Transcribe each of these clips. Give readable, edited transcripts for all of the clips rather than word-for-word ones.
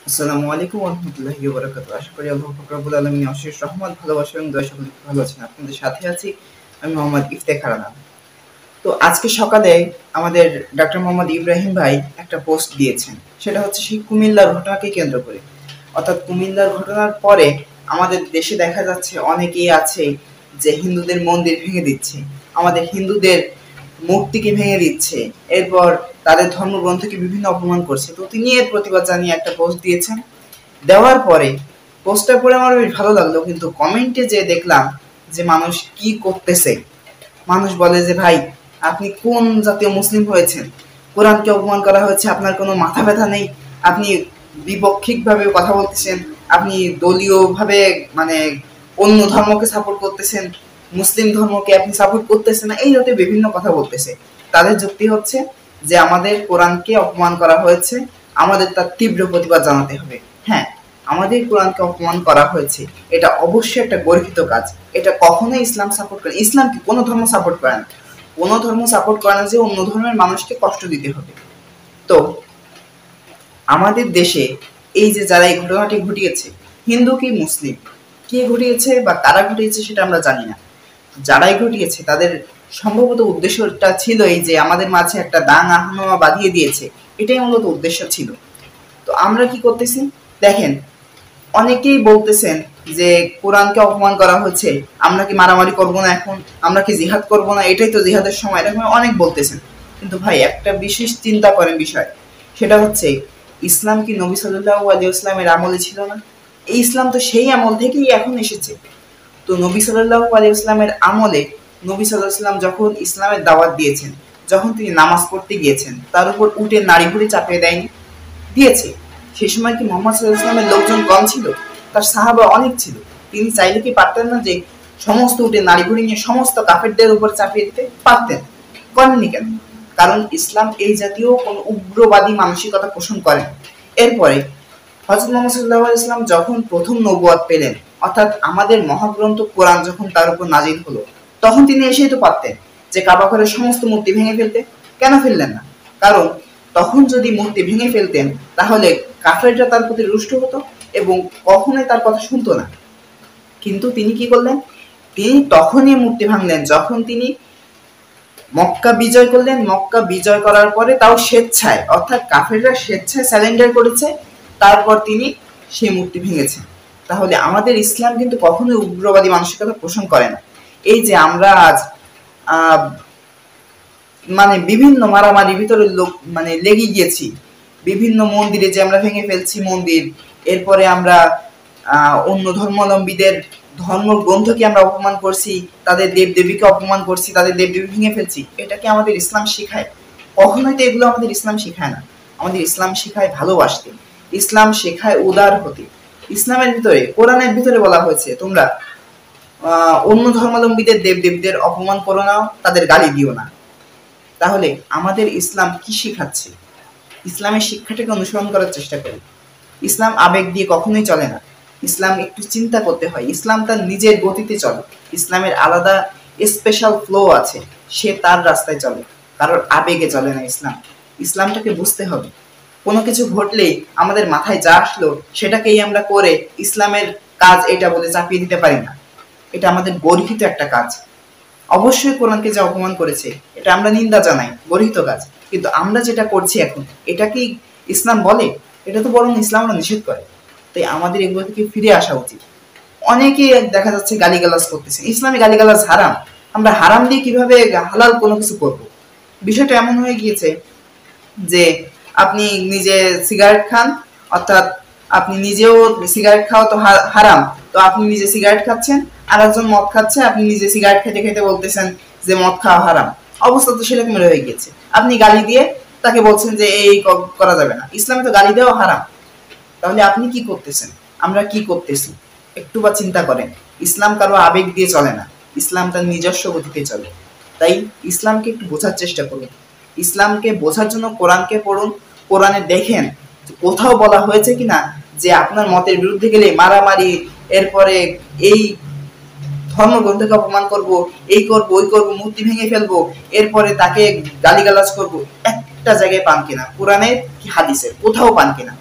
আসসালামু আলাইকুম ওয়া রাহমাতুল্লাহি ওয়া বারাকাতুহু। আশা করি আল্লাহ পাক রব্বুল আলামিনের অশেষ রহমত, ভালোবাসা এবং দয়া সকলে ভালো আছেন। আপনাদের সাথে আছি আমি মোহাম্মদ ইফতেখার আলম। তো আজকে সকালে আমাদের ডক্টর মোহাম্মদ ইব্রাহিম ভাই একটা পোস্ট দিয়েছেন। সেটা হচ্ছে সেই কুমিল্লার ঘটনাকে কেন্দ্র করে। অর্থাৎ কুমিল্লার ঘটনার পরে আমাদের দেশে দেখা যাচ্ছে অনেকেই আছে যে হিন্দুদের মন্দির ভেঙে দিচ্ছে, আমাদের হিন্দুদের মূর্তিকে ভেঙে দিচ্ছে, এরপর তাদের ধর্মগ্রন্থকে বিভিন্ন অপমান করছে। তো তিনি এর প্রতিবাদ জানিয়ে একটা পোস্ট দিয়েছেন। দেওয়ার পরে পোস্টটা পড়ে আমার বেশ ভালো লাগলো, কিন্তু কমেন্টে যে দেখলাম যে মানুষ কি করতেছে। মানুষ বলে যে ভাই আপনি কোন জাতীয় মুসলিম হয়েছেন, কোরআনকে অপমান করা হয়েছে, আপনার কোনো মাথা ব্যথা নেই, আপনি বিপক্ষিকভাবে কথা বলতেছেন, আপনি দলীয়ভাবে মানে অন্য ধর্মকে সাপোর্ট করতেছেন, মুসলিম ধর্মকে আপনি সাপোর্ট করতেছেন না, এই জাতীয় বিভিন্ন কথা বলতেছে। তাদের যুক্তি হচ্ছে যে আমাদের কোরআনকে অপমান করা হয়েছে, আমাদের তার তীব্র প্রতিবাদ জানাতে হবে। হ্যাঁ, আমাদের কোরআনকে অপমান করা হয়েছে, এটা অবশ্যই একটা গর্হিত কাজ। এটা কখনোই ইসলাম সাপোর্ট করে। ইসলাম কি কোনো ধর্ম সাপোর্ট করে না, কোনো ধর্ম সাপোর্ট করে না যে অন্য ধর্মের মানুষকে কষ্ট দিতে হবে। তো আমাদের দেশে এই যে যারা এই ঘটনাটি ঘটিয়েছে, হিন্দু কি মুসলিম, কে ঘটিয়েছে বা কারা ঘটিয়েছে সেটা আমরা জানি না। যারাই ঘটিয়েছে তাদের সম্ভবত উদ্দেশ্যটা ছিল এই যে আমাদের মাঝে একটা দাঙ্গা হাঙ্গামা বাঁধিয়ে দিয়েছে, এটাই মূলত উদ্দেশ্য ছিল। তো আমরা কি করতেছি দেখেন, অনেকেই বলতেছেন যে কোরআনকে অপমান করা হচ্ছে, আমরা কি মারামারি করব না, এখন আমরা কি জিহাদ করব না, এটাই তো জিহাদের সময়, এরকম অনেক বলতেছেন। কিন্তু ভাই একটা বিশেষ চিন্তা করেন বিষয়, সেটা হচ্ছে ইসলাম কি নবী সাল্লাল্লাহু আলাইহি ওয়াসাল্লামের আমলে ছিল না? এই ইসলাম তো সেই আমল থেকেই এখন এসেছে। তো নবী সাল্লাল্লাহু আলাইহি ওয়াসাল্লামের আমলে নবী সাল্লাল্লাহু আলাইহি ওয়াসাল্লাম যখন ইসলামের দাওয়াত দিয়েছেন, যখন তিনি নামাজ পড়তে গিয়েছেন, তার উপর উটের নাড়ি ভুড়ি চাপিয়ে দেয়নি? দিয়েছে। সেই সময় কি মোহাম্মদ সাল্লাল্লাহু আলাইহি ওয়াসাল্লামের লোকজন কম ছিল? তার সাহাবা অনেক ছিল। তিনি চাইলে কি পারতেন না যে সমস্ত উটের নাড়ি ভুড়ি নিয়ে সমস্ত কাফেরদের উপর চাপিয়ে দিতে? পারতেন। করেননি কেন? কারণ ইসলাম এই জাতীয় কোনো উগ্রবাদী মানসিকতা পোষণ করেন। এরপরে হযরত মুহাম্মদ সাল্লাল্লাহু আলাইহি ওয়াসাল্লাম যখন প্রথম নবুয়ত পেলেন, অর্থাৎ আমাদের মহাগ্রন্থ কোরআন যখন তার উপর নাজিল হলো, তখন তিনি এসেই তো পারতেন যে কাবা ঘরের সমস্ত মূর্তি ভেঙে ফেলতে। কেন ফেললেন না? কারণ তখন যদি মূর্তি ভেঙে ফেলতেন তাহলে কাফেররা তার প্রতি রুষ্ট হতো এবং কখনোই তার কথা শুনতো না। কিন্তু তিনি কি করলেন? তিনি তখনই মূর্তি ভাঙলেন যখন তিনি মক্কা বিজয় করলেন। মক্কা বিজয় করার পরে তাও স্বেচ্ছায়, অর্থাৎ কাফেররা স্বেচ্ছায় স্যালেন্ডার করেছে, তারপর তিনি সেই মূর্তি ভেঙেছেন। তাহলে আমাদের ইসলাম কিন্তু কখনোই উগ্রবাদী মানসিকতা পোষণ করে না। এই যে আমরা আজ মানে বিভিন্ন মারামারির ভিতরে লোক মানে লেগে গিয়েছি, বিভিন্ন মন্দিরে যে আমরা ভেঙে ফেলছি মন্দির, এরপরে আমরা অন্য ধর্মাবলম্বীদের ধর্মগ্রন্থকে আমরা অপমান করছি, তাদের দেবদেবীকে অপমান করছি, তাদের দেবদেবী ভেঙে ফেলছি, এটা কি আমাদের ইসলাম শিখায়? কখনোই তো এগুলো আমাদের ইসলাম শিখায় না। আমাদের ইসলাম শিখায় ভালোবাসতে, ইসলাম শেখায় উদার হতে। ইসলামের ভিতরে, কোরআনের ভিতরে বলা হয়েছে তোমরা অন্য ধর্মাবলম্বীদের দেবদেবীদের অপমান করো না, তাদের গালি দিও না। তাহলে আমাদের ইসলাম কি শিখাচ্ছে? ইসলামের শিক্ষাটাকে অনুসরণ করার চেষ্টা করি। ইসলাম আবেগ দিয়ে কখনোই চলে না। ইসলাম একটু চিন্তা করতে হয়। ইসলাম তার নিজের গতিতে চলে। ইসলামের আলাদা স্পেশাল ফ্লো আছে, সে তার রাস্তায় চলে, কারোর আবেগে চলে না। ইসলামটাকে বুঝতে হবে। কোনো কিছু ঘটলেই আমাদের মাথায় যা আসলো সেটাকেই আমরা করে ইসলামের কাজ এটা বলে চাপিয়ে দিতে পারি না। এটা আমাদের গর্হিত একটা কাজ। অবশ্যই কোরআনকে যা অপমান করেছে এটা আমরা নিন্দা জানাই, গর্হিত কাজ। কিন্তু আমরা যেটা করছি এখন, এটা কি ইসলাম বলে? এটা তো বরং ইসলাম নিষেধ করে। তাই আমাদের এগুলো থেকে ফিরে আসা উচিত। অনেকে দেখা যাচ্ছে গালিগালাজ করতেছে, ইসলামে গালিগালাজ হারাম, আমরা হারাম দিয়ে কিভাবে হালাল কোনো কিছু করব? বিষয়টা এমন হয়ে গিয়েছে যে আপনি নিজে সিগারেট খান, অর্থাৎ আপনি নিজেও সিগারেট খাওয়া তো হারাম, তো আপনি নিজে সিগারেট খাচ্ছেন, আর একজন মদ খাচ্ছে, আপনি নিজে সিগারেট খেতে খেতে বলতেছেন যে মদ খাওয়া হারাম। অবস্থা তো সেরকম হয়ে গিয়েছে। আপনি গালি দিয়ে তাকে বলছেন যে এই করা যাবে না। ইসলামে তো গালি দেওয়া হারাম। তাহলে আপনি কি করতেছেন, আমরা কি করতেছি? একটু বা চিন্তা করেন। ইসলাম কারো আবেগ দিয়ে চলে না, ইসলাম তার নিজস্ব গতিতে চলে। তাই ইসলামকে একটু বোঝার চেষ্টা করুন। ইসলামকে বোঝার জন্য কোরআনকে পড়ুন। কোরআনে দেখেন কোথাও বলা হয়েছে কিনা যে আপনার মতের বিরুদ্ধে গেলে মারামারি, এরপরে এই ধর্মগ্রন্থকে অপমান করব, এই করব, ওই করব, মূর্তি ভেঙে ফেলবো, এরপরে তাকে গালিগালাজ করব। একটা জায়গায় পান কিনা? কোরআনে কি হাদিসে কোথাও পান কিনা?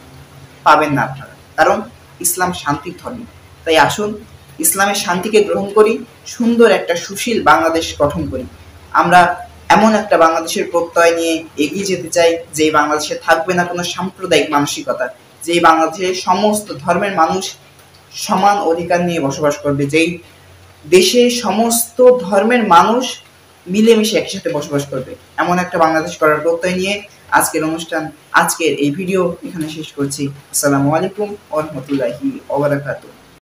পাবেন না আপনারা, কারণ ইসলাম শান্তির ধর্ম। তাই আসুন ইসলামের শান্তিকে গ্রহণ করি, সুন্দর একটা সুশীল বাংলাদেশ গঠন করি। আমরা এমন একটা বাংলাদেশের প্রত্যয় নিয়ে এগিয়ে যেতে চাই, যে বাংলাদেশে থাকবে না কোনো সাম্প্রদায়িক মানসিকতা, যে বাংলাদেশের সমস্ত ধর্মের মানুষ সমান অধিকার নিয়ে বসবাস করবে, যেই দেশে সমস্ত ধর্মের মানুষ মিলেমিশে একসাথে বসবাস করবে, এমন একটা বাংলাদেশ করার প্রত্যয় নিয়ে আজকের অনুষ্ঠান, আজকের এই ভিডিও এখানে শেষ করছি। আসসালামু আলাইকুম ওয়া রাহমাতুল্লাহি ওয়া বারাকাতুহু।